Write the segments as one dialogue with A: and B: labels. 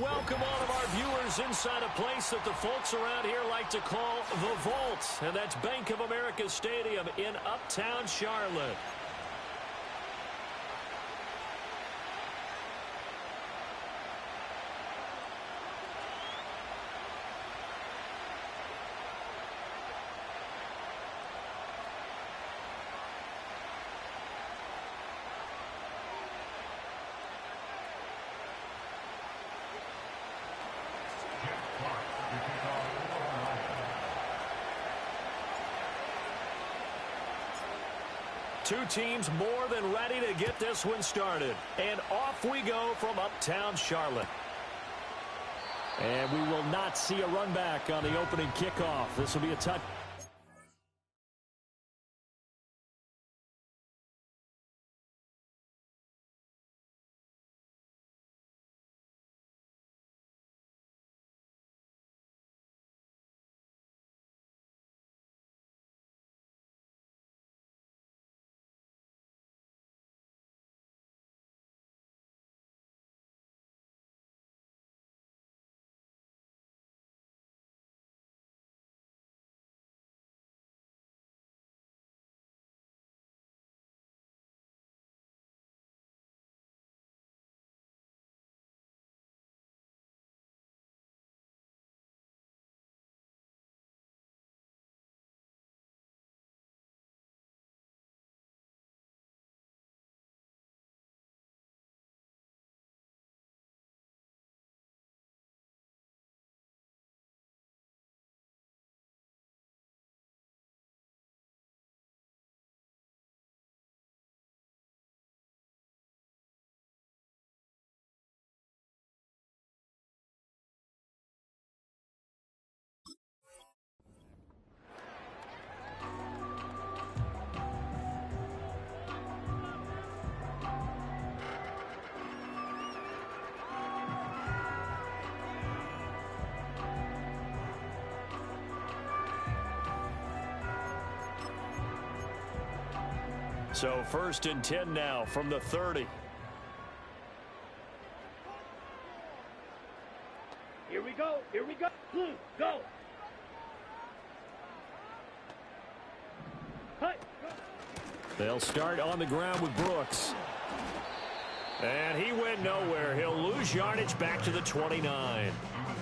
A: welcome all of our viewers inside a place that the folks around here like to call the Vault, and that's Bank of America Stadium in Uptown Charlotte. Two teams more than ready to get this one started. And off we go from Uptown Charlotte. And we will not see a run back on the opening kickoff. This will be a touch. So 1st and 10 now from the 30.
B: Here we go. Here we go. Blue, go. Hi. Go.
A: They'll start on the ground with Brooks. And he went nowhere. He'll lose yardage back to the 29.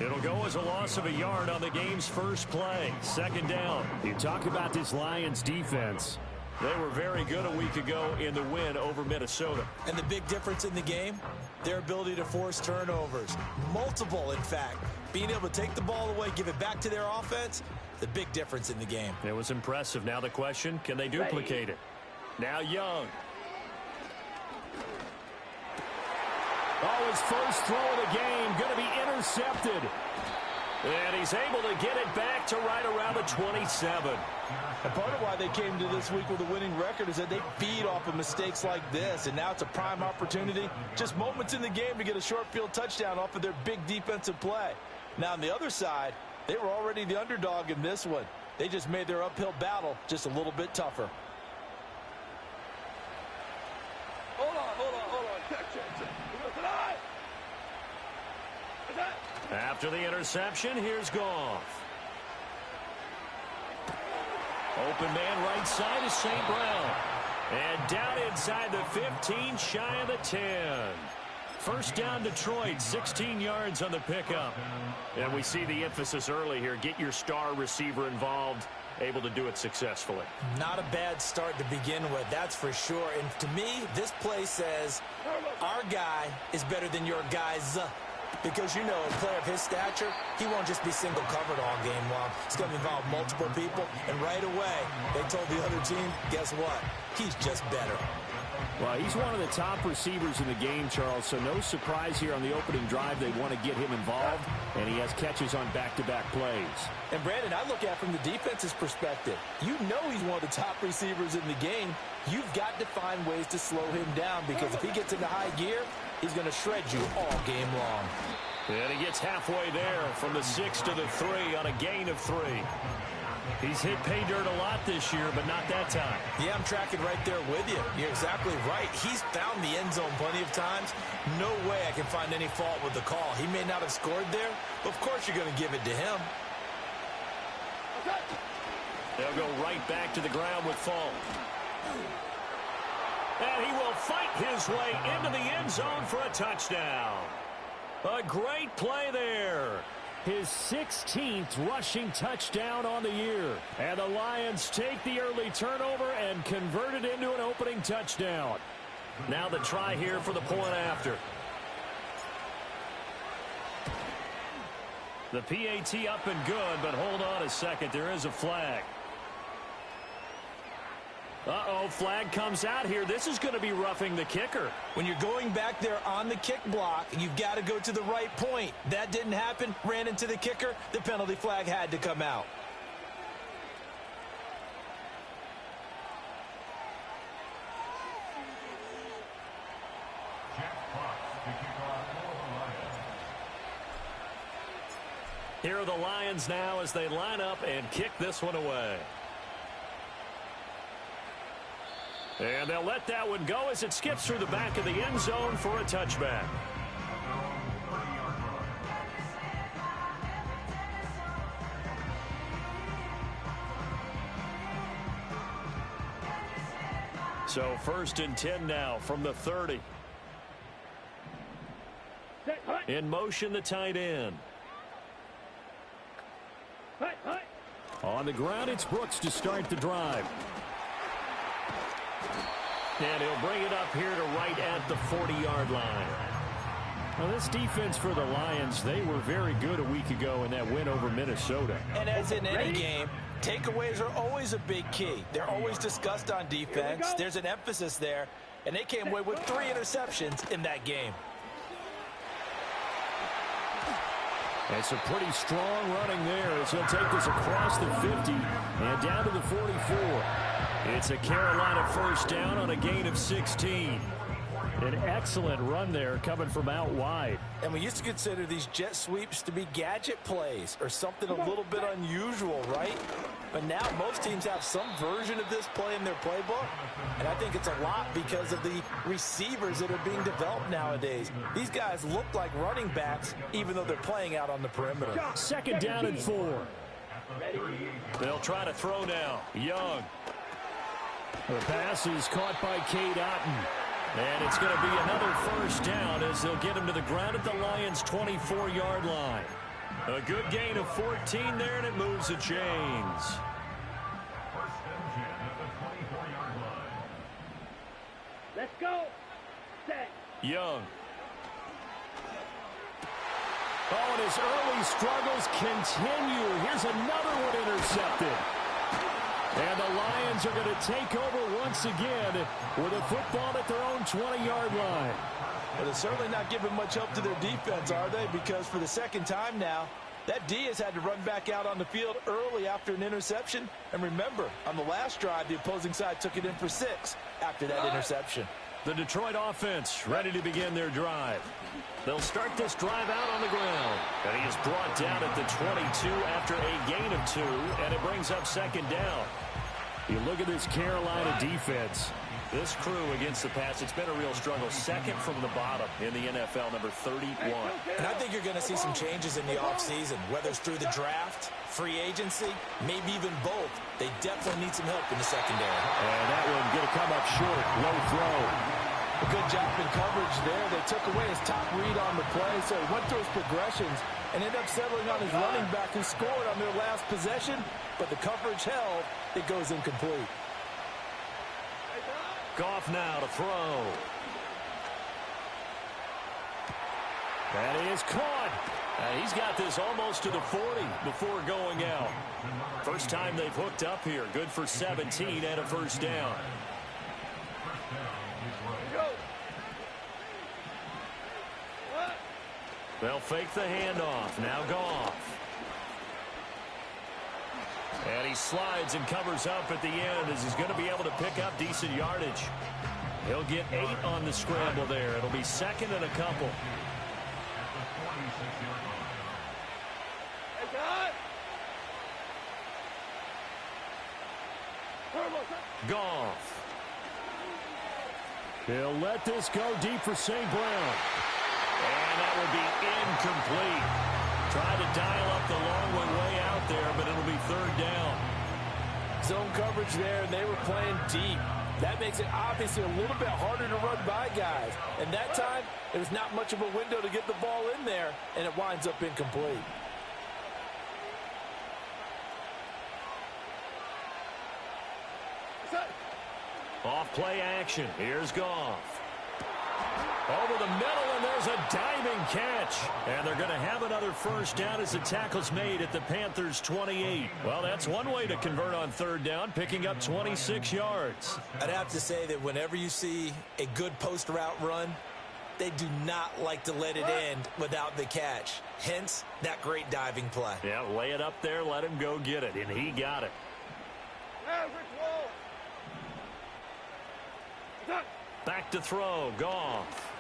A: It'll go as a loss of a yard on the game's first play. 2nd down.
C: You talk about this Lions defense.
A: They were very good a week ago in the win over Minnesota.
D: And the big difference in the game, their ability to force turnovers. Multiple, in fact. Being able to take the ball away, give it back to their offense, the big difference in the game.
A: It was impressive. Now the question, can they duplicate it? Now Young. Oh, his first throw of the game going to be intercepted. And he's able to get it back to right around the 27.
E: And part of why they came to this week with a winning record is that they feed off of mistakes like this. And now it's a prime opportunity. Just moments in the game to get a short field touchdown off of their big defensive play. Now on the other side, they were already the underdog in this one. They just made their uphill battle just a little bit tougher.
B: Hold on. Check.
A: After the interception, here's Goff. Open man right side is St. Brown. And down inside the 15, shy of the 10. 1st down Detroit, 16 yards on the pickup. And we see the emphasis early here. Get your star receiver involved, able to do it successfully.
D: Not a bad start to begin with, that's for sure. And to me, this play says our guy is better than your guy's. Because, you know, a player of his stature, he won't just be single covered all game long. It's going to involve multiple people. And right away, they told the other team, guess what? He's just better.
C: Well, he's one of the top receivers in the game, Charles, so no surprise here on the opening drive. They want to get him involved, and he has catches on back-to-back plays.
E: And, Brandon, I look at it from the defense's perspective. You know he's one of the top receivers in the game. You've got to find ways to slow him down because if he gets into high gear, he's going to shred you all game long.
A: And he gets halfway there from the 6 to the 3 on a gain of 3. He's hit pay dirt a lot this year, but not that time.
D: Yeah, I'm tracking right there with you. You're exactly right. He's found the end zone plenty of times. No way I can find any fault with the call. He may not have scored there, but of course you're going to give it to him.
A: They'll go right back to the ground with Fof. And he will fight his way into the end zone for a touchdown. A great play there.
C: His 16th rushing touchdown on the year. And the Lions take the early turnover and convert it into an opening touchdown.
A: Now the try here for the point after. The PAT up and good, but hold on a second. There is a flag. Uh-oh, flag comes out here. This is going to be roughing the kicker.
D: When you're going back there on the kick block, you've got to go to the right point. That didn't happen. Ran into the kicker. The penalty flag had to come out.
A: Here are the Lions now as they line up and kick this one away. And they'll let that one go as it skips through the back of the end zone for a touchback. So 1st and 10 now from the 30. In motion, the tight end.
C: On the ground, it's Brooks to start the drive.
A: And he'll bring it up here to right at the 40-yard line.
C: Well, this defense for the Lions, they were very good a week ago in that win over Minnesota.
D: And as in any game, takeaways are always a big key. They're always discussed on defense. There's an emphasis there, and they came away with 3 interceptions in that game.
C: It's a pretty strong running there as he'll take this across the 50 and down to the 44.
A: It's a Carolina first down on a gain of 16.
C: An excellent run there coming from out wide.
D: And we used to consider these jet sweeps to be gadget plays or something a little bit unusual, right? But now most teams have some version of this play in their playbook. And I think it's a lot because of the receivers that are being developed nowadays. These guys look like running backs even though they're playing out on the perimeter.
C: 2nd down and 4.
A: They'll try to throw now. Young.
C: The pass is caught by Cade Otton.
A: And it's going to be another first down as they'll get him to the ground at the Lions' 24-yard line. A good gain of 14 there, and it moves the chains.
B: Let's go. Set.
A: Young.
C: Oh, and his early struggles continue. Here's another one intercepted. And the Lions are going to take over once again with a football at their own 20-yard line.
E: Well, they're certainly not giving much help to their defense, are they? Because for the second time now, that D has had to run back out on the field early after an interception. And remember, on the last drive, the opposing side took it in for 6 after that interception.
A: The Detroit offense ready to begin their drive. They'll start this drive out on the ground. And he is brought down at the 22 after a gain of 2, and it brings up 2nd down.
C: You look at this Carolina defense.
A: This crew against the pass, it's been a real struggle. 2nd from the bottom in the NFL, number 31.
D: And I think you're going to see some changes in the offseason, whether it's through the draft, free agency, maybe even both. They definitely need some help in the secondary.
C: And that one going to come up short. Low throw.
E: A good job in coverage there. They took away his top read on the play, so he went through his progressions and ended up settling on his running back who scored on their last possession, but the coverage held. It goes incomplete.
A: Goff now to throw.
C: That is caught.
A: He's got this almost to the 40 before going out. First time they've hooked up here. Good for 17 and a first down. They'll fake the handoff. Now Goff. And he slides and covers up at the end as he's going to be able to pick up decent yardage. He'll get 8 on the scramble there. It'll be 2nd and a couple. Goff.
C: He'll let this go deep for St. Brown.
A: And that will be incomplete. Tried to dial up the long one way out there, but it'll be third down.
E: Zone coverage there, and they were playing deep. That makes it obviously a little bit harder to run by guys. And that time, there was not much of a window to get the ball in there, and it winds up incomplete.
A: Off play action. Here's Goff. Over the middle, and there's a diving catch. And they're going to have another first down as the tackle's made at the Panthers' 28. Well, that's one way to convert on third down, picking up 26 yards.
D: I'd have to say that whenever you see a good post route run, they do not like to let it end without the catch. Hence, that great diving play.
A: Yeah, lay it up there, let him go get it, and he got it. Back to throw, Goff.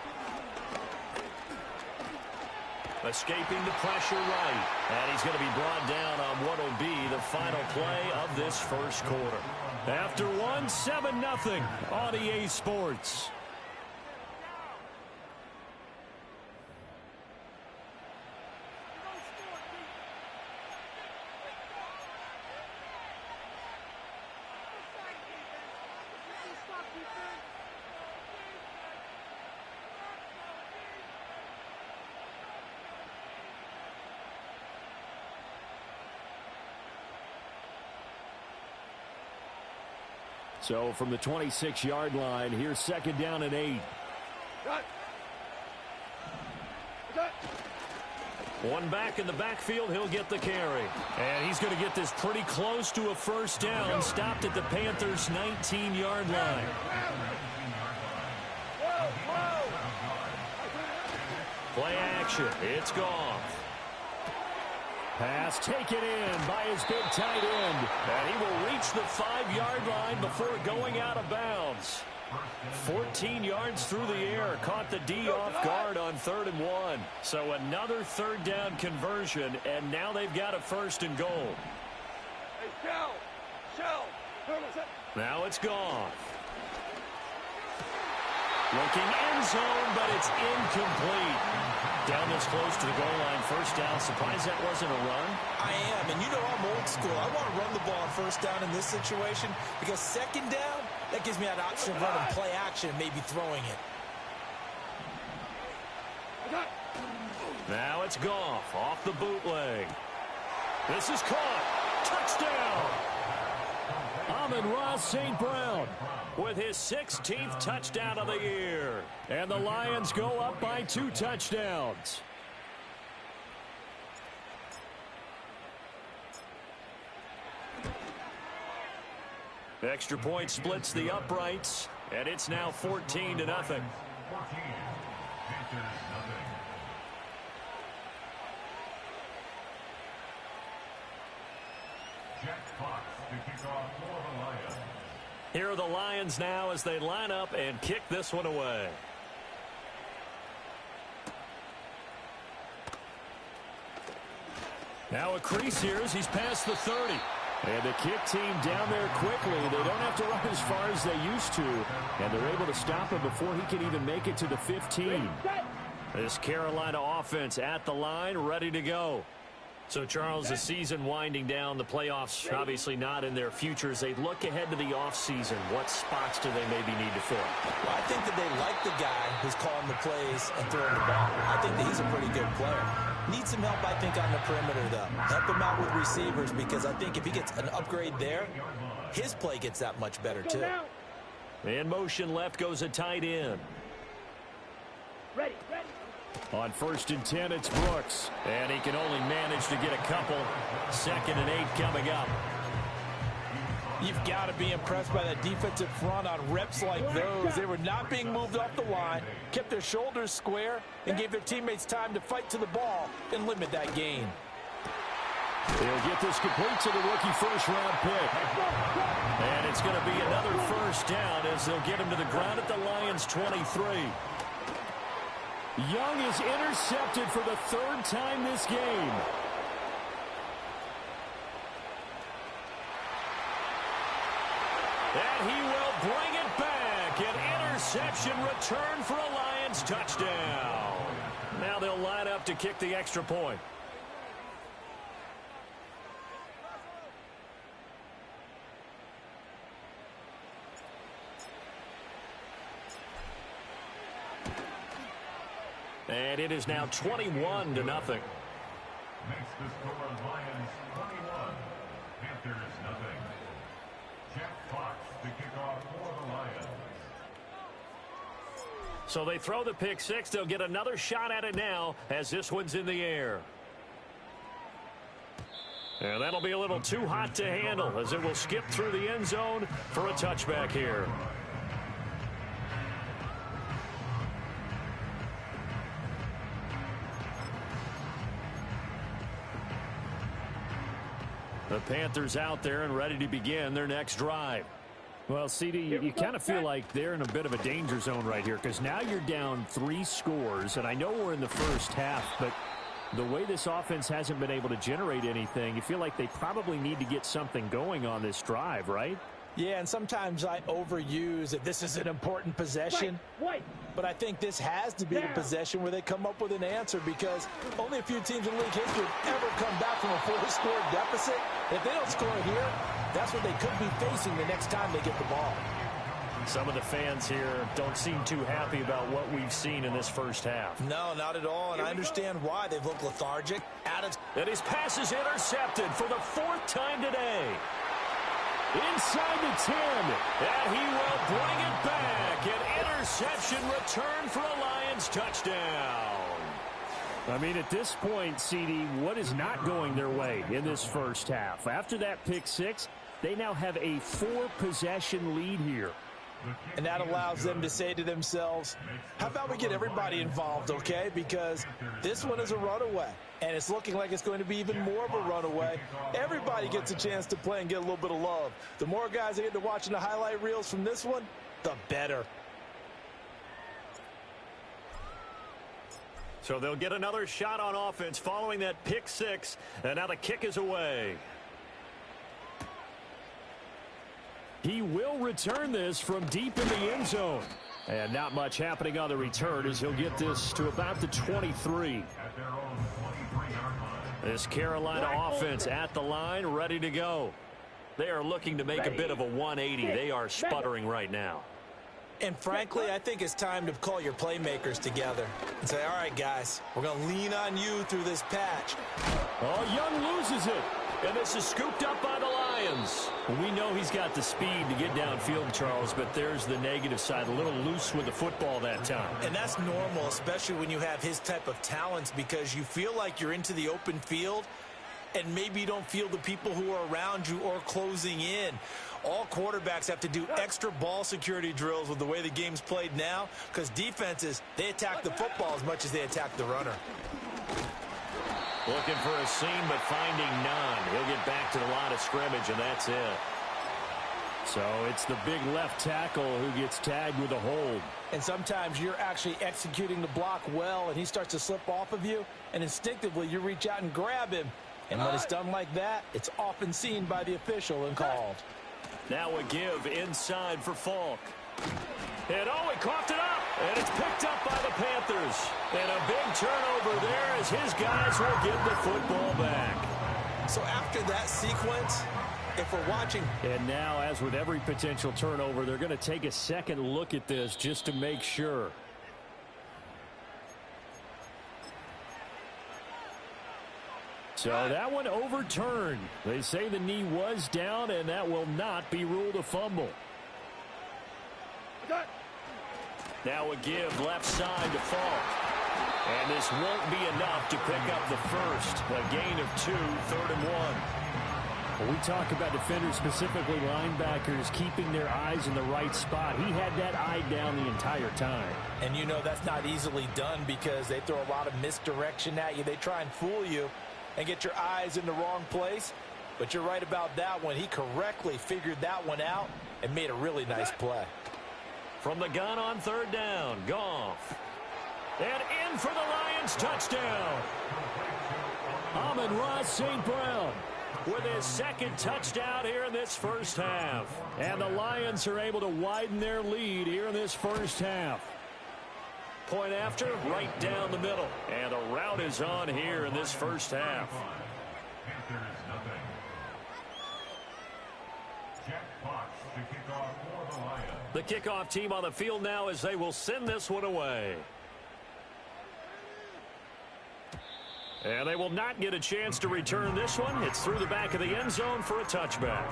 A: Escaping the pressure right. And he's going to be brought down on what will be the final play of this first quarter. After 7-0 on EA Sports.
C: So from the 26-yard line, here's second down and 8.
A: One back in the backfield, he'll get the carry. And he's going to get this pretty close to a first down, stopped at the Panthers' 19-yard line. Play action, it's Goff.
C: Pass taken in by his big tight end.
A: And he will reach the 5-yard line before going out of bounds. 14 yards through the air. Caught the D off guard on 3rd and 1. So another third down conversion, and now they've got a 1st and goal. Now it's Goff. Looking end zone, but it's incomplete. Down this close to the goal line, first down. Surprised that wasn't a run?
D: I am, and you know I'm old school. I want to run the ball on first down in this situation because second down, that gives me that option of running play action and maybe throwing it.
A: Now it's Goff off the bootleg. This is caught. Touchdown!
C: Amon-Ra St. Brown
A: with his 16th touchdown of the year.
C: And the Lions go up by 2 touchdowns.
A: Extra point splits the uprights, and it's now 14-0. Here are the Lions now as they line up and kick this one away. Now a crease here as he's past the 30.
C: And the kick team down there quickly. They don't have to run as far as they used to. And they're able to stop him before he can even make it to the 15.
A: This Carolina offense at the line, ready to go. So, Charles, the season winding down, the playoffs obviously not in their future. As they look ahead to the offseason, what spots do they maybe need to fill?
D: Well, I think that they like the guy who's calling the plays and throwing the ball. I think that he's a pretty good player. Needs some help, I think, on the perimeter, though. Help him out with receivers because I think if he gets an upgrade there, his play gets that much better, too.
A: In motion left goes a tight end.
B: Ready.
C: On 1st and 10, it's Brooks.
A: And he can only manage to get a couple. 2nd and 8 coming up.
E: You've got to be impressed by that defensive front on reps like those. They were not being moved off the line, kept their shoulders square, and gave their teammates time to fight to the ball and limit that gain.
C: They'll get this complete to the rookie first-round pick.
A: And it's going to be another first down as they'll get him to the ground at the Lions' 23.
C: Young is intercepted for the 3rd time this game.
A: And he will bring it back. An interception return for a Lions touchdown. Now they'll line up to kick the extra point. And it is now 21-0.
F: Makes the score Lions 21, Panthers nothing. Jeff Fox to kick off for the Lions.
A: So they throw the pick six. They'll get another shot at it now as this one's in the air. And that'll be a little too hot to handle as it will skip through the end zone for a touchback here. The Panthers out there and ready to begin their next drive.
C: Well, CD, you kind of feel like they're in a bit of a danger zone right here because now you're down 3 scores, and I know we're in the first half, but the way this offense hasn't been able to generate anything, you feel like they probably need to get something going on this drive, right?
D: Yeah, and sometimes I overuse that this is an important possession. But I think this has to be the possession where they come up with an answer because only a few teams in league history have ever come back from a 4-score deficit. If they don't score here, that's what they could be facing the next time they get the ball.
A: Some of the fans here don't seem too happy about what we've seen in this first half.
D: No, not at all, and I understand why. They've looked lethargic.
A: And his pass is intercepted for the 4th time today. Inside the 10, and he will bring it back. An interception return for a Lions touchdown.
C: I mean, at this point, CD, what is not going their way in this first half? After that pick six, they now have a 4-possession lead here.
D: And that allows them to say to themselves, how about we get everybody involved, okay? Because this one is a runaway, and it's looking like it's going to be even more of a runaway. Everybody gets a chance to play and get a little bit of love. The more guys that get to watching the highlight reels from this one, the better.
A: So they'll get another shot on offense following that pick six, and now the kick is away.
C: He will return this from deep in the end zone. And not much happening on the return as he'll get this to about the 23.
A: This Carolina offense at the line, ready to go. They are looking to make a bit of a 180. They are sputtering right now.
D: And frankly, I think it's time to call your playmakers together and say, all right, guys, we're going to lean on you through this patch.
A: Oh, Young loses it. And this is scooped up by the Lions.
C: We know he's got the speed to get downfield, Charles, but there's the negative side. A little loose with the football that time.
D: And that's normal, especially when you have his type of talents, because you feel like you're into the open field and maybe you don't feel the people who are around you or closing in. All quarterbacks have to do extra ball security drills with the way the game's played now because defenses, they attack the football as much as they attack the runner.
A: Looking for a seam, but finding none. He'll get back to the line of scrimmage, and that's it.
C: So it's the big left tackle who gets tagged with a hold.
D: And sometimes you're actually executing the block well, and he starts to slip off of you, and instinctively you reach out and grab him. And when it's done like that, it's often seen by the official and called.
A: Now a give inside for Falk. And oh, he coughed it up, and it's picked up by the Panthers. And a big turnover there as his guys will get the football back.
D: So after that sequence, if we're watching.
C: And now, as with every potential turnover, they're going to take a second look at this just to make sure. So that one overturned. They say the knee was down, and that will not be ruled a fumble.
A: Now a give left side to Falk. And this won't be enough to pick up the first. A gain of 2, 3rd and 1.
C: When we talk about defenders, specifically linebackers, keeping their eyes in the right spot. He had that eye down the entire time.
D: And you know that's not easily done because they throw a lot of misdirection at you. They try and fool you and get your eyes in the wrong place. But you're right about that one. He correctly figured that one out and made a really nice play.
A: From the gun on 3rd down, Goff. And in for the Lions touchdown.
C: Amon-Ra St. Brown
A: with his second touchdown here in this first half.
C: And the Lions are able to widen their lead here in this first half.
A: Point after, right down the middle. And the route is on here in this first half.
F: Panthers nothing. Jack Fox to kick off for the Lions.
A: The kickoff team on the field now as they will send this one away. And they will not get a chance to return this one. It's through the back of the end zone for a touchback.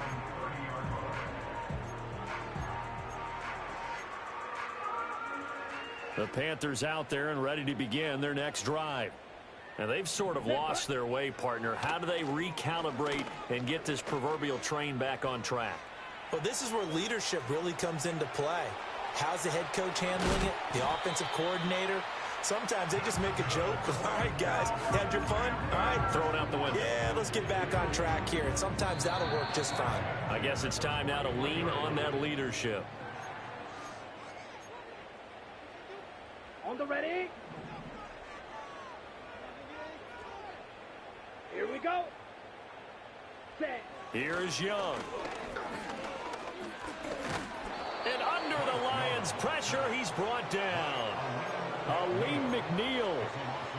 A: The Panthers out there and ready to begin their next drive. And they've sort of lost their way, partner. How do they recalibrate and get this proverbial train back on track?
D: Well, this is where leadership really comes into play. How's the head coach handling it? The offensive coordinator? Sometimes they just make a joke. All right, guys, had your fun? All right.
A: Throw it out the window.
D: Yeah, let's get back on track here. And sometimes that'll work just fine.
A: I guess it's time now to lean on that leadership.
B: On the ready. Here we go. Set.
A: Here is Young. And under the Lions' pressure, he's brought down.
C: Aleem McNeil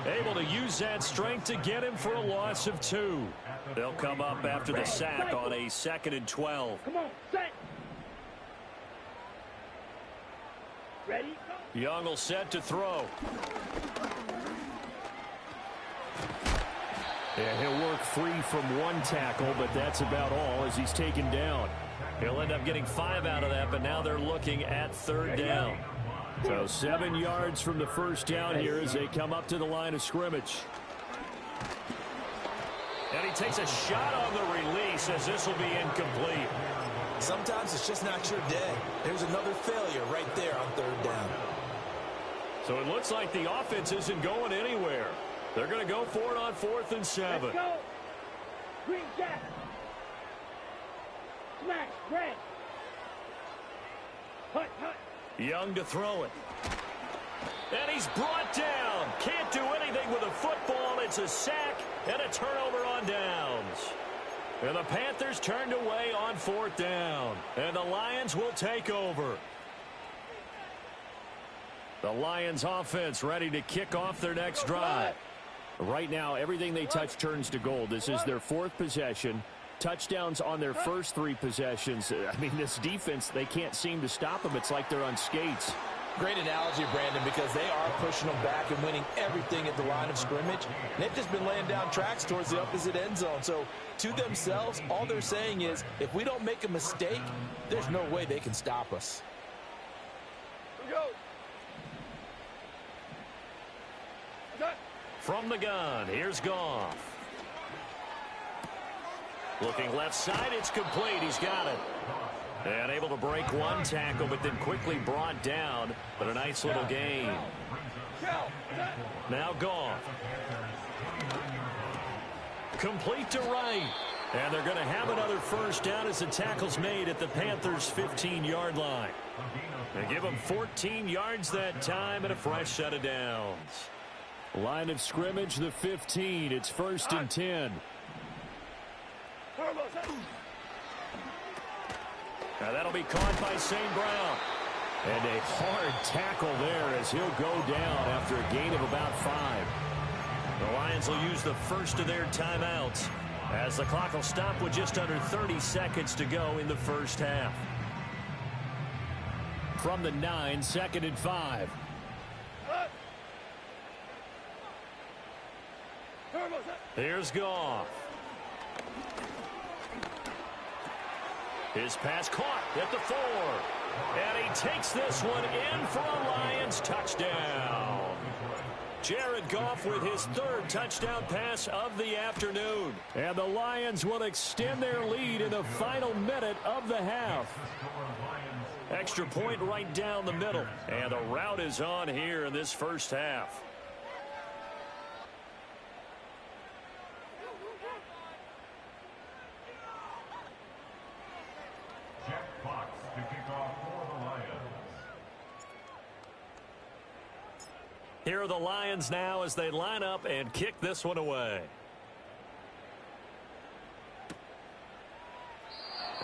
C: able to use that strength to get him for a loss of 2.
A: They'll come up after the sack on a 2nd and 12.
B: Come on, set. Ready? Go.
A: Young will set to throw.
C: Yeah, he'll work free from 1 tackle, but that's about all as he's taken down.
A: He'll end up getting 5 out of that, but now they're looking at 3rd down.
C: So 7 yards from the first down here as they come up to the line of scrimmage.
A: And he takes a shot on the release as this will be incomplete.
D: Sometimes it's just not your day. There's another failure right there on 3rd down.
A: So it looks like the offense isn't going anywhere. They're going to go for it on 4th and 7.
B: Let's go. Green jack. Smash. Red. Hut, hut.
A: Young to throw it. And he's brought down. Can't do anything with a football. It's a sack and a turnover on downs. And the Panthers turned away on 4th down. And the Lions will take over. The Lions offense ready to kick off their next drive.
C: Right now, everything they touch turns to gold. This is their 4th possession. Touchdowns on their first 3 possessions. I mean, this defense, they can't seem to stop them. It's like they're on skates.
E: Great analogy, Brandon, because they are pushing them back and winning everything at the line of scrimmage. And they've just been laying down tracks towards the opposite end zone. So, to themselves, all they're saying is, if we don't make a mistake, there's no way they can stop us.
B: Here we go.
A: From the gun, here's Goff. Looking left side, it's complete. He's got it. And able to break 1 tackle, but then quickly brought down. But a nice little gain. Now Goff. Complete to right. And they're going to have another first down as the tackle's made at the Panthers' 15-yard line. They give them 14 yards that time and a fresh set of downs.
C: Line of scrimmage, the 15. It's 1st and 10.
A: Now that'll be caught by St. Brown.
C: And a hard tackle there as he'll go down after a gain of about 5.
A: The Lions will use the first of their timeouts as the clock will stop with just under 30 seconds to go in the first half.
C: From the 9, 2nd and 5.
A: Here's Goff. His pass caught at the 4. And he takes this one in for a Lions touchdown. Jared Goff with his 3rd touchdown pass of the afternoon.
C: And the Lions will extend their lead in the final minute of the half.
A: Extra point right down the middle. And the route is on here in this first half. Here are the Lions now as they line up and kick this one away.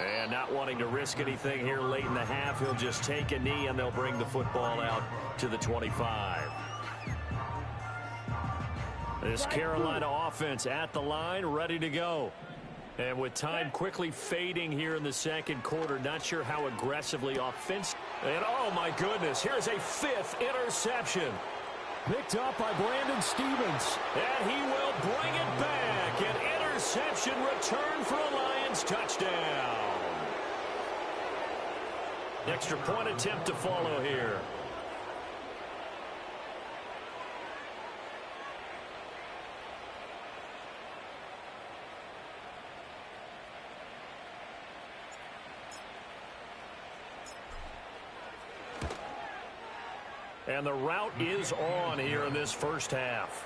A: And not wanting to risk anything here late in the half, he'll just take a knee and they'll bring the football out to the 25. This Carolina offense at the line, ready to go. And with time quickly fading here in the second quarter, not sure how aggressively offensive. And oh my goodness, here's a 5th interception.
C: Picked up by Brandon Stevens.
A: And he will bring it back. An interception return for a Lions touchdown. Extra point attempt to follow here. And the route is on here in this first half.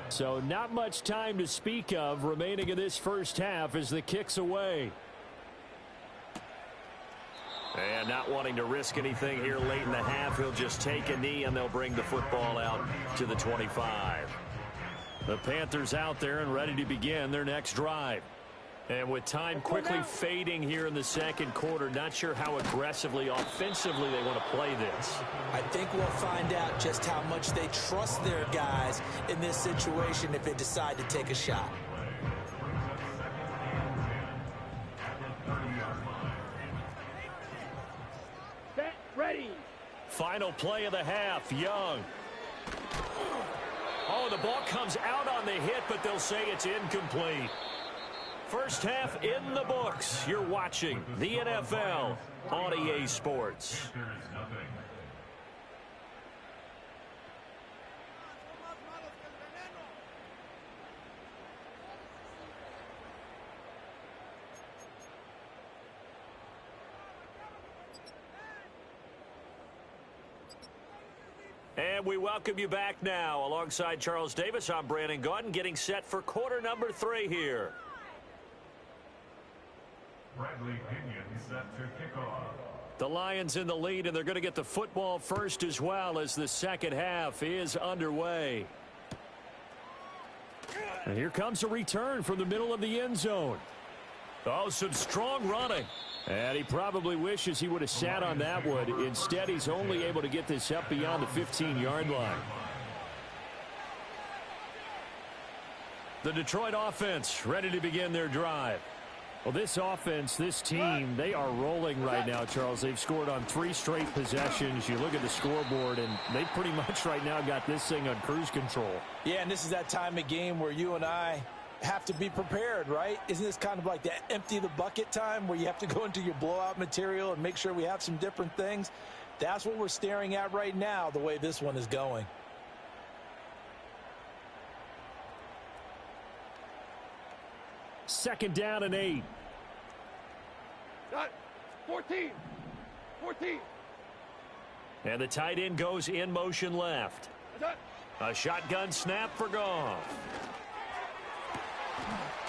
C: So not much time to speak of remaining in this first half as the kick's away.
A: And not wanting to risk anything here late in the half, he'll just take a knee and they'll bring the football out to the 25. The Panthers out there and ready to begin their next drive. And with time quickly fading here in the second quarter, not sure how aggressively, offensively they want to play this.
D: I think we'll find out just how much they trust their guys in this situation if they decide to take a shot.
B: Set, ready.
A: Final play of the half, Young. Oh, the ball comes out on the hit, but they'll say it's incomplete. First half in the books. You're watching the NFL on EA Sports. And we welcome you back now. Alongside Charles Davis, I'm Brandon Gaudin, getting set for quarter number 3 here.
F: Bradley Pinion set to kick off.
A: The Lions in the lead, and they're going to get the football first as well as the second half is underway. And here comes a return from the middle of the end zone. Oh, some strong running. And he probably wishes he would have sat on that one. Instead, he's only able to get this up beyond the 15-yard line. The Detroit offense ready to begin their drive. Well, this offense, this team, they are rolling right now, Charles. They've scored on 3 straight possessions. You look at the scoreboard, and they pretty much right now got this thing on cruise control.
E: Yeah, and this is that time of game where you and I have to be prepared, right? Isn't this kind of like that empty the bucket time where you have to go into your blowout material and make sure we have some different things? That's what we're staring at right now, the way this one is going.
C: Second down and 8.
B: 14.
A: And the tight end goes in motion left. A shotgun snap for Goff.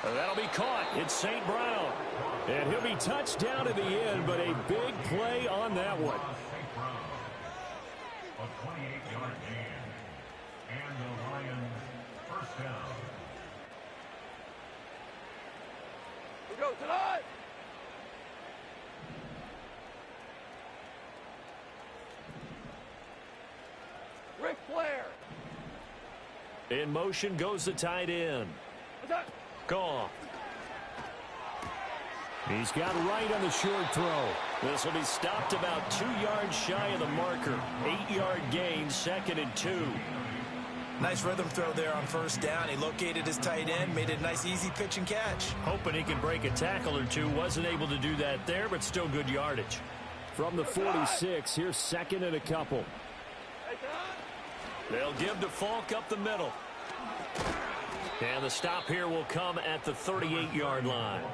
A: That'll be caught. It's St. Brown.
C: And he'll be touched down at the end, but a big play on that one.
F: A 28-yard gain. And the Lions first down.
B: We go tonight. Ric Flair.
A: In motion goes the tight end. Goff.
C: He's got right on the short throw.
A: This will be stopped about 2 yards shy of the marker. 8-yard gain, 2nd and 2.
D: Nice rhythm throw there on first down. He located his tight end, made it a nice easy pitch and catch.
A: Hoping he can break a tackle or two. Wasn't able to do that there, but still good yardage.
C: From the 46, here's 2nd and a couple.
A: They'll give to Falk up the middle. And the stop here will come at the 38-yard line.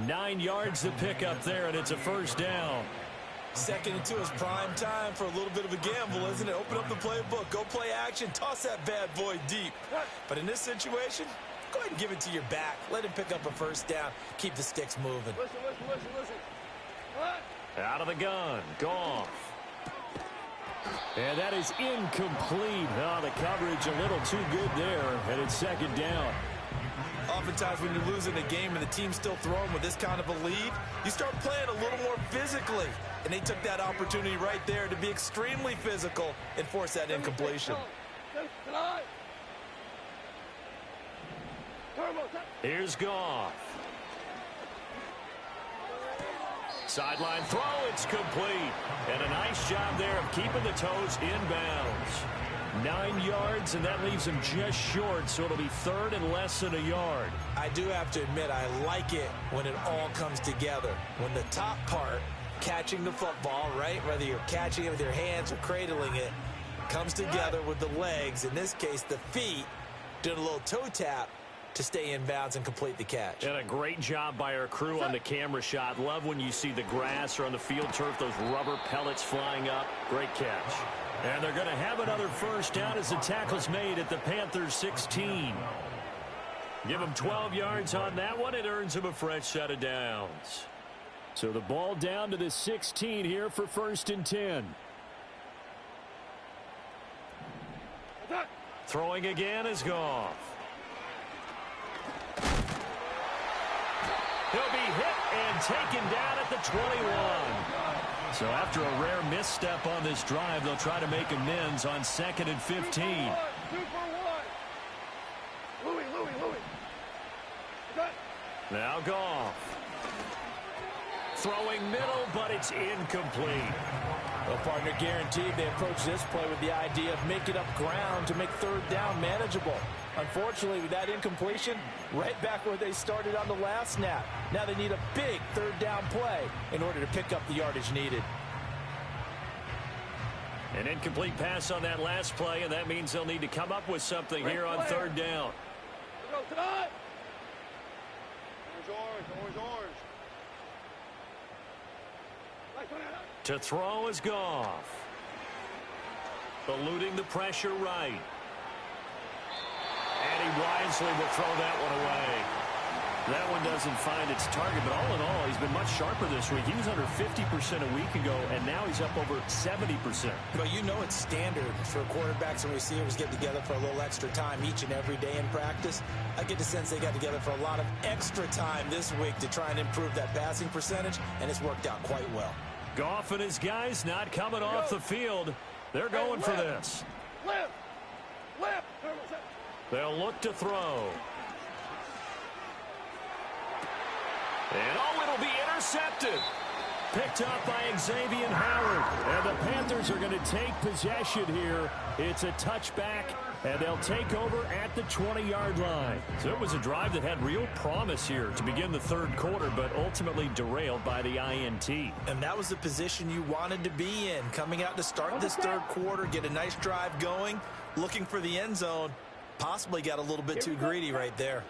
A: 9 yards to pick up there, and it's a first down.
D: 2nd and 2 is prime time for a little bit of a gamble, isn't it? Open up the playbook, go play action, toss that bad boy deep. But in this situation, go ahead and give it to your back. Let him pick up a first down. Keep the sticks moving.
B: Listen. What?
C: Out of the gun. Goff. And that is incomplete. Oh, the coverage a little too good there. And it's second down.
D: Oftentimes when you're losing a game and the team's still throwing with this kind of a lead, you start playing a little more physically. And they took that opportunity right there to be extremely physical and force that incompletion.
C: Here's Goff. Sideline throw, it's complete. And a nice job there of keeping the toes inbounds. 9 yards, and that leaves him just short, so it'll be third and less than a yard.
D: I do have to admit, I like it when it all comes together. When the top part, catching the football, right, whether you're catching it with your hands or cradling it, comes together with the legs, in this case the feet, doing a little toe tap to stay in bounds and complete the catch.
C: And a great job by our crew on the camera shot. Love when you see the grass or on the field turf, those rubber pellets flying up. Great catch. And they're going to have another first down as the tackle's made at the Panthers 16. Give them 12 yards on that one. It earns them a fresh set of downs. So the ball down to the 16 here for first and 10. Throwing again is Goff. He'll be hit and taken down at the 21. So after a rare misstep on this drive, they'll try to make amends on 2nd and 15.
B: 2 for 1. Louis.
C: Now Goff. Throwing middle, but it's incomplete.
E: Well, partner, guaranteed they approach this play with the idea of making up ground to make third down manageable. Unfortunately, with that incompletion, right back where they started on the last snap. Now they need a big third down play in order to pick up the yardage needed.
C: An incomplete pass on that last play, and that means they'll need to come up with something here on third down.
B: Go tonight. Orange.
C: To throw is Goff. Eluding the pressure right. And he wisely will throw that one away. That one doesn't find its target, but all in all, he's been much sharper this week. He was under 50% a week ago, and now he's up over 70%.
D: Well, you know it's standard for quarterbacks and receivers get together for a little extra time each and every day in practice. I get the sense they got together for a lot of extra time this week to try and improve that passing percentage, and it's worked out quite well.
C: Goff and his guys not coming off the field. They're going for this.
B: Left.
C: They'll look to throw. And it'll be intercepted. Picked up by Xavier Howard. And the Panthers are going to take possession here. It's a touchback, and they'll take over at the 20-yard line. So it was a drive that had real promise here to begin the third quarter, but ultimately derailed by the INT.
D: And that was the position you wanted to be in. Coming out to start this third quarter, get a nice drive going, looking for the end zone. Possibly got a little bit too greedy right there.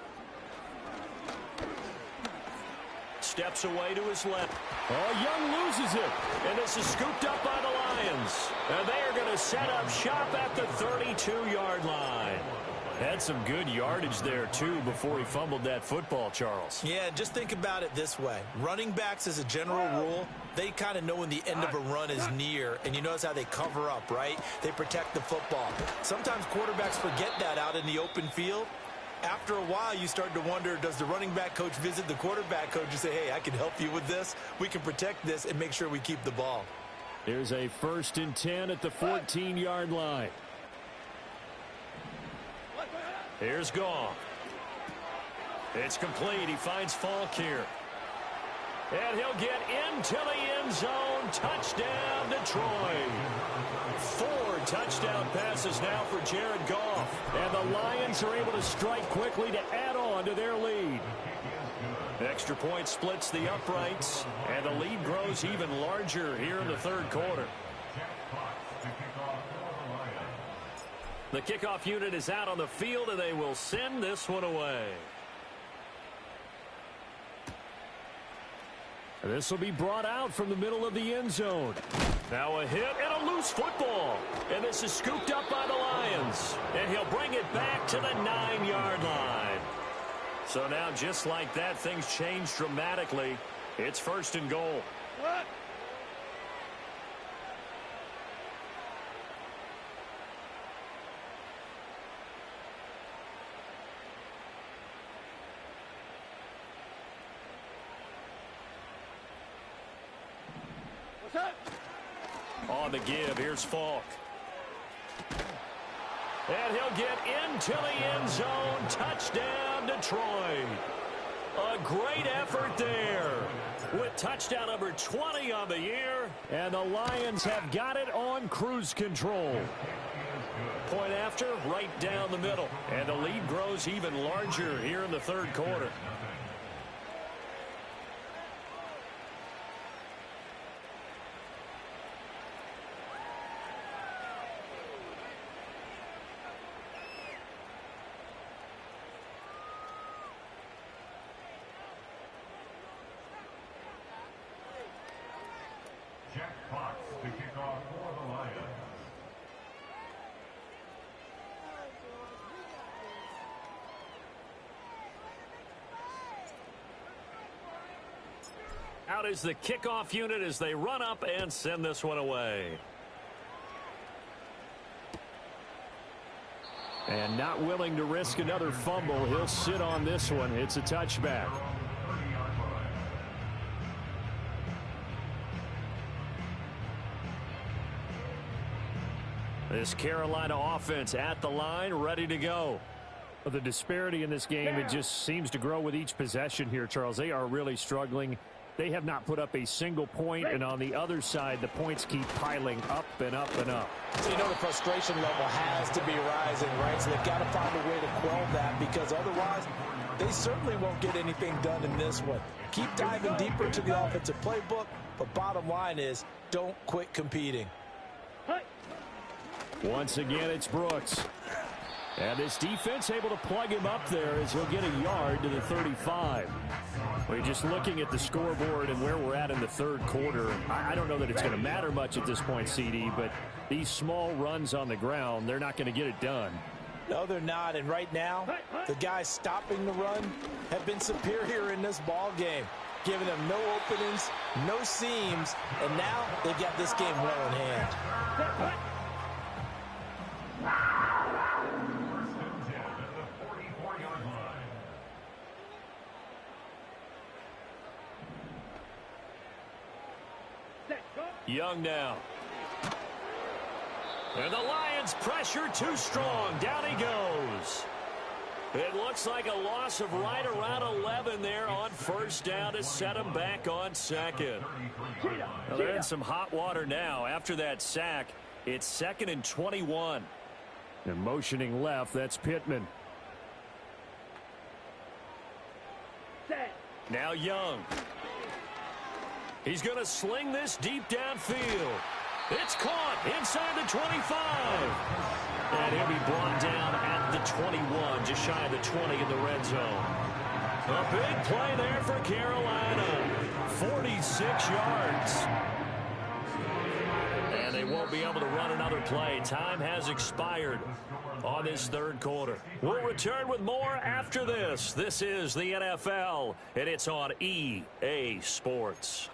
C: Steps away to his left. Oh, Young loses it. And this is scooped up by the Lions. And they are going to set up shop at the 32-yard line. Had some good yardage there, too, before he fumbled that football, Charles.
D: Yeah, just think about it this way. Running backs, as a general rule, they kind of know when the end of a run is near. And you notice how they cover up, right? They protect the football. Sometimes quarterbacks forget that out in the open field. After a while, you start to wonder, does the running back coach visit the quarterback coach and say, hey, I can help you with this. We can protect this and make sure we keep the ball.
C: Here's a 1st and 10 at the 14-yard line. Here's Goff. It's complete. He finds Falk here. And he'll get into the end zone. Touchdown, Detroit. 4 touchdown passes now for Jared Goff. And the Lions are able to strike quickly to add on to their lead. Extra point splits the uprights, and the lead grows even larger here in the third quarter. The kickoff unit is out on the field, and they will send this one away. This will be brought out from the middle of the end zone. Now a hit and a loose football. And this is scooped up by the Lions. And he'll bring it back to the 9-yard line.
A: So now, just like that, things change dramatically. It's 1st and goal.
B: What? What's that?
A: On the give, here's Falk. And he'll get into the end zone. Touchdown, Detroit. A great effort there with touchdown number 20 on the year.
C: And the Lions have got it on cruise control.
A: Point after, right down the middle. And the lead grows even larger here in the 3rd quarter.
F: Jack Fox to kick off for the Lions.
A: Out is the kickoff unit as they run up and send this one away.
C: And not willing to risk another fumble. He'll sit on this one. It's a touchback.
A: This Carolina offense at the line, ready to go.
C: The disparity in this game, it just seems to grow with each possession here, Charles. They are really struggling. They have not put up a single point, and on the other side, the points keep piling up and up and up.
D: So you know the frustration level has to be rising, right? So they've got to find a way to quell that, because otherwise they certainly won't get anything done in this one. Keep diving deeper into the offensive playbook, but bottom line is don't quit competing.
C: Once again, it's Brooks. And this defense able to plug him up there as he'll get a yard to the 35. We're just looking at the scoreboard and where we're at in the 3rd quarter. I don't know that it's going to matter much at this point, CD, but these small runs on the ground, they're not going to get it done.
D: No, they're not. And right now, the guys stopping the run have been superior in this ball game, giving them no openings, no seams, and now they've got this game well in hand.
A: Young now. And the Lions pressure too strong. Down he goes. It looks like a loss of right around 11 there on 1st down to set him back on 2nd. Well, they're in some hot water now. After that sack, it's 2nd and 21.
C: And motioning left, that's Pittman.
A: Now Young. He's going to sling this deep downfield. It's caught inside the 25. And he'll be brought down at the 21, just shy of the 20 in the red zone. A big play there for Carolina. 46 yards. And they won't be able to run another play. Time has expired on this 3rd quarter. We'll return with more after this. This is the NFL, and it's on EA Sports.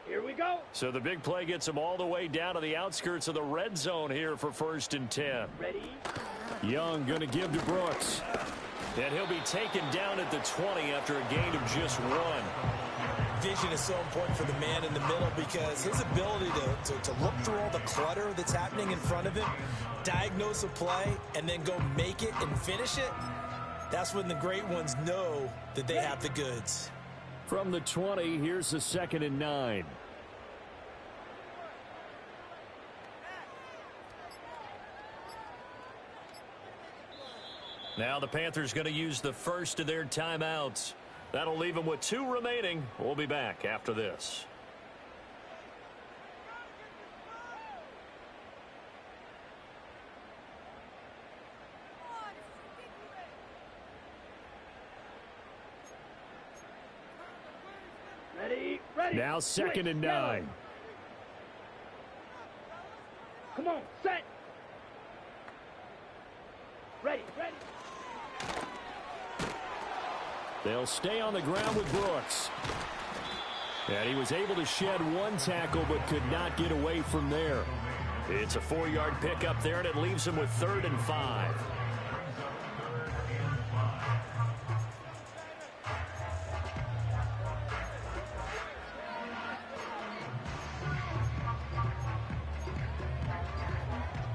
B: Here we go.
A: So the big play gets him all the way down to the outskirts of the red zone here for 1st and 10.
B: Ready?
C: Young going to give to Brooks.
A: And he'll be taken down at the 20 after a gain of just 1.
D: Vision is so important for the man in the middle, because his ability to look through all the clutter that's happening in front of him, diagnose a play, and then go make it and finish it, that's when the great ones know that they have the goods.
C: From the 20, here's the 2nd and 9.
A: Now the Panthers going to use the first of their timeouts. That'll leave them with 2 remaining. We'll be back after this.
B: Ready, ready.
C: Now 2nd and 9.
B: Come on, set. Ready, ready.
C: They'll stay on the ground with Brooks. And he was able to shed one tackle but could not get away from there.
A: It's a 4-yard pickup there, and it leaves him with 3rd and 5.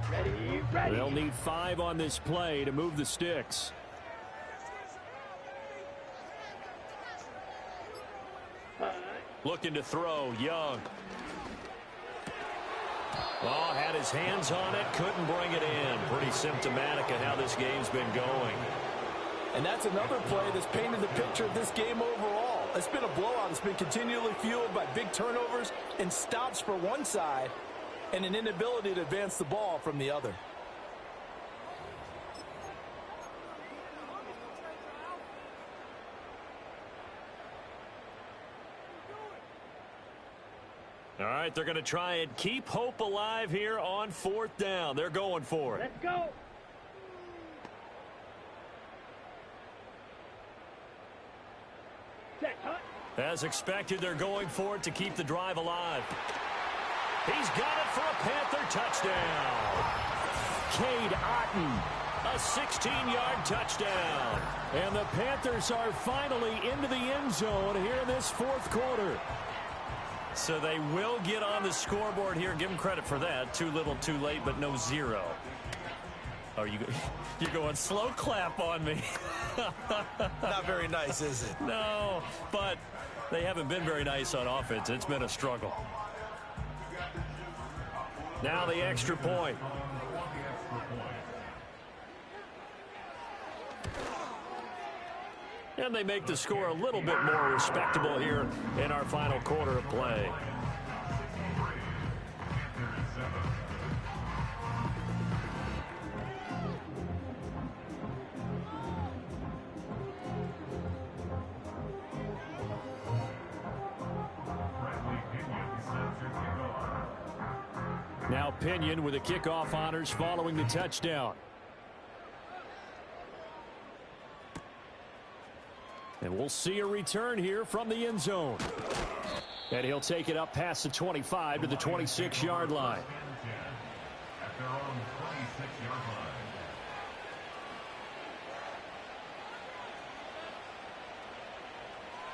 B: Ready, ready.
C: They'll need 5 on this play to move the sticks.
A: Looking to throw, Young. Oh, had his hands on it, couldn't bring it in. Pretty symptomatic of how this game's been going.
E: And that's another play that's painted the picture of this game overall. It's been a blowout. It's been continually fueled by big turnovers and stops for one side and an inability to advance the ball from the other.
A: All right, they're going to try and keep hope alive here on 4th down. They're going for it.
B: Let's go. Set, hut.
A: As expected, they're going for it to keep the drive alive. He's got it for a Panther touchdown.
C: Cade Otton.
A: A 16-yard touchdown.
C: And the Panthers are finally into the end zone here in this 4th quarter.
A: So they will get on the scoreboard here. Give them credit for that. Too little, too late, but no 0. Oh, you're going slow clap on me.
D: Not very nice, is it?
A: No, but they haven't been very nice on offense. It's been a struggle. Now the extra point. And they make the score a little bit more respectable here in our final quarter of play.
C: Now Pinion with the kickoff honors following the touchdown. And we'll see a return here from the end zone. And he'll take it up past the 25 to the 26-yard line.
F: At their own 26-yard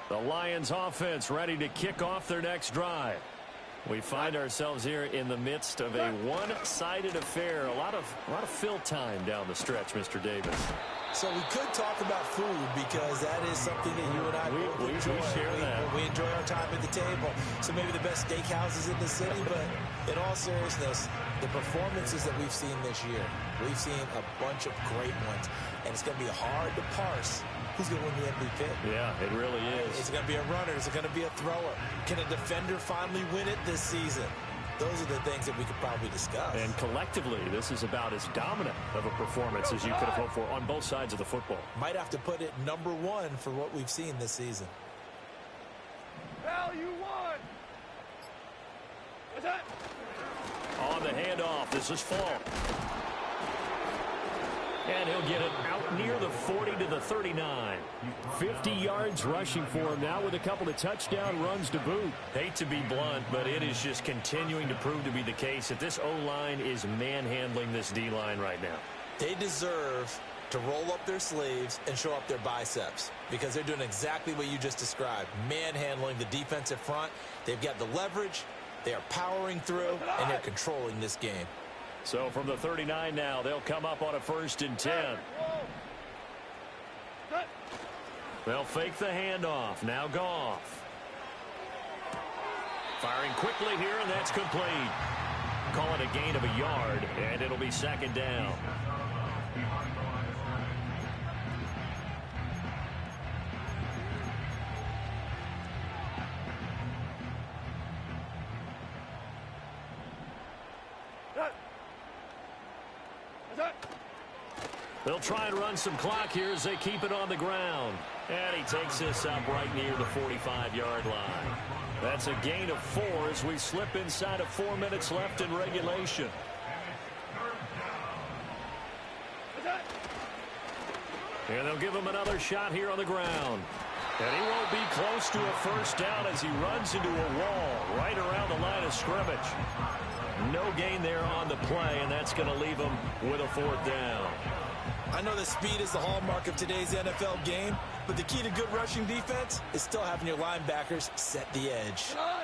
F: line.
A: The Lions offense ready to kick off their next drive. We find ourselves here in the midst of a one-sided affair. A lot of fill time down the stretch, Mr. Davis.
D: So we could talk about food because that is something that you and I
A: We
D: enjoy.
A: share that.
D: We enjoy our time at the table. So maybe the best steakhouses in the city, but in all seriousness, the performances that we've seen this year, we've seen a bunch of great ones, and it's going to be hard to parse who's going to win the MVP.
A: Yeah, it really is.
D: Is it going to be a runner? Is it going to be a thrower? Can a defender finally win it this season? Those are the things that we could probably discuss.
A: And collectively, this is about as dominant of a performance as you could have hoped for on both sides of the football.
D: Might have to put it number 1 for what we've seen this season.
B: Value 1. What's that?
A: On the handoff, this is Fof. And he'll get it out near the 40 to the 39.
C: 50 yards rushing for him now with a couple of touchdown runs to boot.
A: Hate to be blunt, but it is just continuing to prove to be the case that this O-line is manhandling this D-line right now.
D: They deserve to roll up their sleeves and show up their biceps because they're doing exactly what you just described, manhandling the defensive front. They've got the leverage, they are powering through, and they're controlling this game.
A: So from the 39 now, they'll come up on a 1st and 10. They'll fake the handoff. Now Goff. Firing quickly here, and that's complete. Call it a gain of a yard, and it'll be 2nd down. They'll try and run some clock here as they keep it on the ground. And he takes this up right near the 45-yard line. That's a gain of 4 as we slip inside of 4 minutes left in regulation. And they'll give him another shot here on the ground. And he won't be close to a first down as he runs into a wall right around the line of scrimmage. No gain there on the play, and that's going to leave him with a 4th down.
D: I know that speed is the hallmark of today's NFL game, but the key to good rushing defense is still having your linebackers set the edge.
B: 5.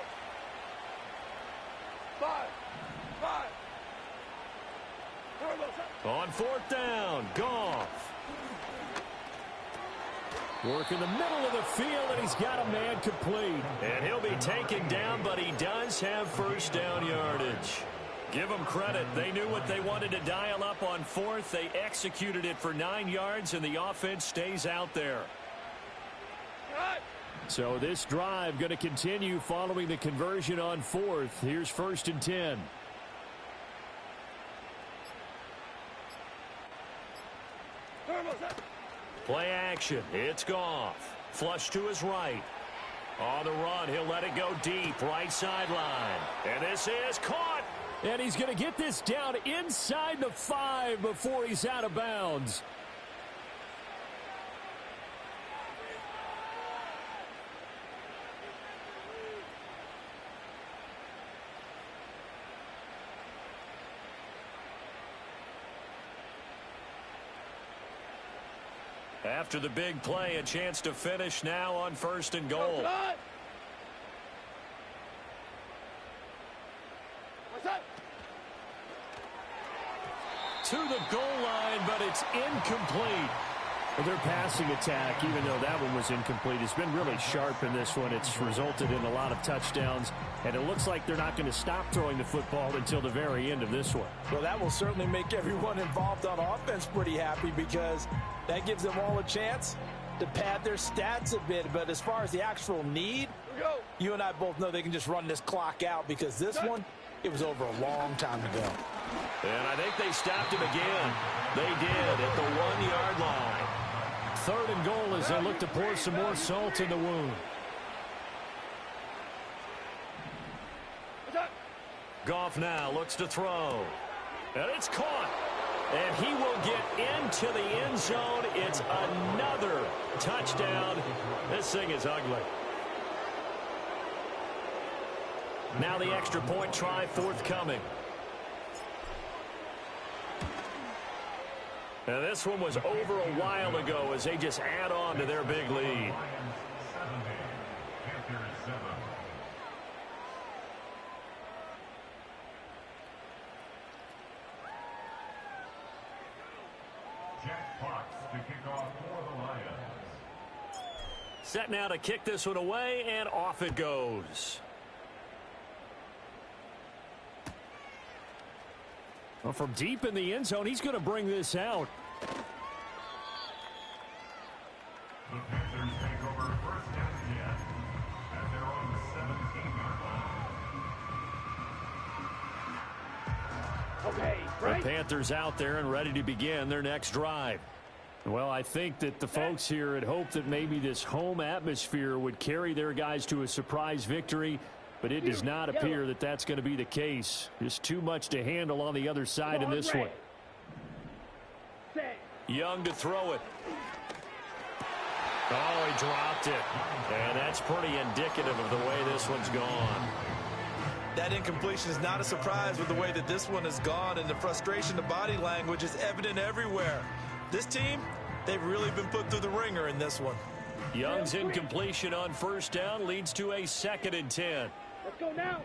A: On 4th down, Goff. Work in the middle of the field, and he's got a man complete. And he'll be taken down, but he does have first down yardage. Give them credit. They knew what they wanted to dial up on 4th. They executed it for 9 yards, and the offense stays out there. So this drive going to continue following the conversion on 4th. Here's 1st and 10. Play action. It's Goff. Flush to his right. On the run, he'll let it go deep. Right sideline. And this is caught. And he's going to get this down inside the 5 before he's out of bounds. After the big play, a chance to finish now on 1st and goal. To the goal line, but it's incomplete. Their passing attack, even though that one was incomplete, has been really sharp in this one. It's resulted in a lot of touchdowns, and it looks like they're not going to stop throwing the football until the very end of this one.
D: Well, that will certainly make everyone involved on offense pretty happy because that gives them all a chance to pad their stats a bit. But as far as the actual need, you and I both know they can just run this clock out because this one, it was over a long time ago.
A: And I think they stopped him again. They did at the 1-yard line. 3rd and goal as they look to pour some more salt in the wound. Goff now looks to throw. And it's caught. And he will get into the end zone. It's another touchdown. This thing is ugly. Now the extra point try forthcoming. And this one was over a while ago as they just add on to their big lead. Set now to kick this one away, and off it goes. Well, from deep in the end zone, he's going to bring this out.
F: The Panthers take over 1st and 10 at their own 17-yard line.
B: Okay, right.
A: The Panthers out there and ready to begin their next drive. Well, I think that the folks here had hoped that maybe this home atmosphere would carry their guys to a surprise victory, but it does not appear that that's going to be the case. Just too much to handle on the other side in this one. Young to throw it. Oh, he dropped it. And that's pretty indicative of the way this one's gone.
E: That incompletion is not a surprise with the way that this one has gone, and the frustration, the body language is evident everywhere. This team, they've really been put through the ringer in this one.
A: Young's incompletion on 1st down leads to a 2nd and 10.
B: Let's go now.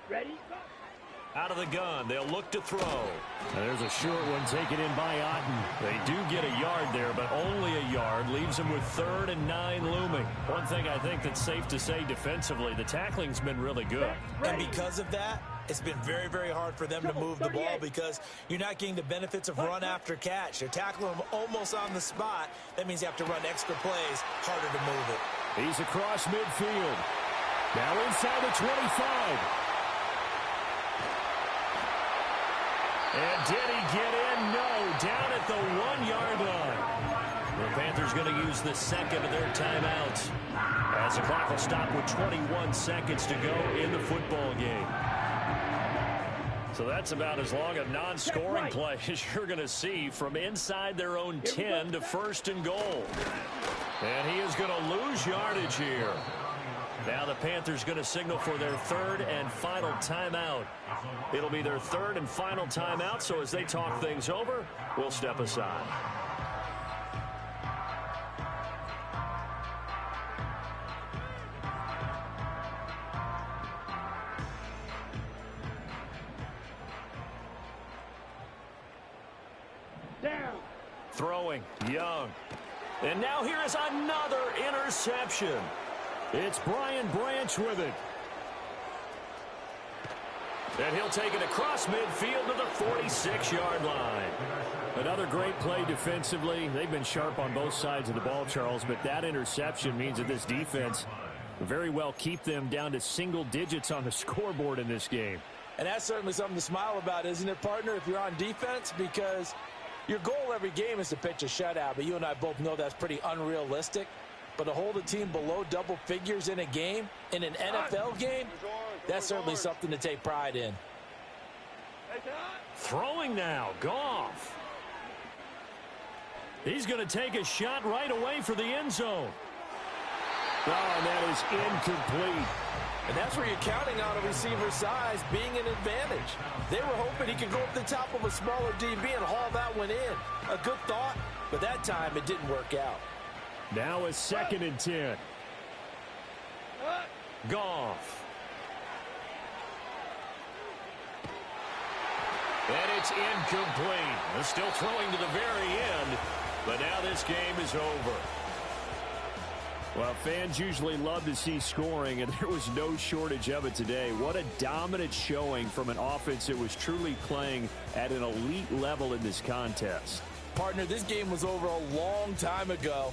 B: Ready?
A: Out of the gun, they'll look to throw. And there's a short one taken in by Otten. They do get a yard there, but only a yard. Leaves them with 3rd and 9 looming. One thing I think that's safe to say defensively, the tackling's been really good.
D: And because of that, it's been very, very hard for them to move the ball because you're not getting the benefits of run after catch. They're tackling them almost on the spot. That means you have to run extra plays, harder to move it.
A: He's across midfield. Now inside the 25. And did he get in? Panthers going to use the second of their timeouts, as the clock will stop with 21 seconds to go in the football game. So that's about as long a non-scoring play as you're going to see from inside their own 10 to first and goal. And he is going to lose yardage here. Now the Panthers going to signal for their third and final timeout. It'll be their third and final timeout, so as they talk things over, we'll step aside.
B: Down.
A: Throwing, Young. And now here is another interception. It's Brian Branch with it. And he'll take it across midfield to the 46-yard line. Another great play defensively. They've been sharp on both sides of the ball, Charles, but that interception means that this defense very well keep them down to single digits on the scoreboard in this game.
E: And that's certainly something to smile about, isn't it, partner, if you're on defense? Because your goal every game is to pitch a shutout, but you and I both know that's pretty unrealistic. But to hold a team below double figures in a game, in an NFL game, that's certainly something to take pride in.
A: Throwing now, Goff. He's going to take a shot right away for the end zone. Oh, and that is incomplete.
E: And that's where you're counting on a receiver's size being an advantage. They were hoping he could go up the top of a smaller DB and haul that one in. A good thought, but that time it didn't work out.
A: Now a 2nd and 10. Goff. And it's incomplete. They're still throwing to the very end, but now this game is over. Well, fans usually love to see scoring, and there was no shortage of it today. What a dominant showing from an offense that was truly playing at an elite level in this contest.
E: Partner, this game was over a long time ago.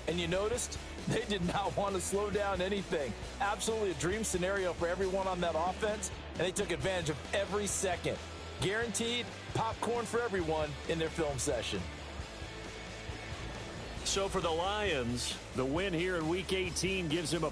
E: And you noticed they did not want to slow down anything. Absolutely a dream scenario for everyone on that offense, and they took advantage of every second. Guaranteed popcorn for everyone in their film session.
A: So for the Lions, the win here in Week 18 gives them a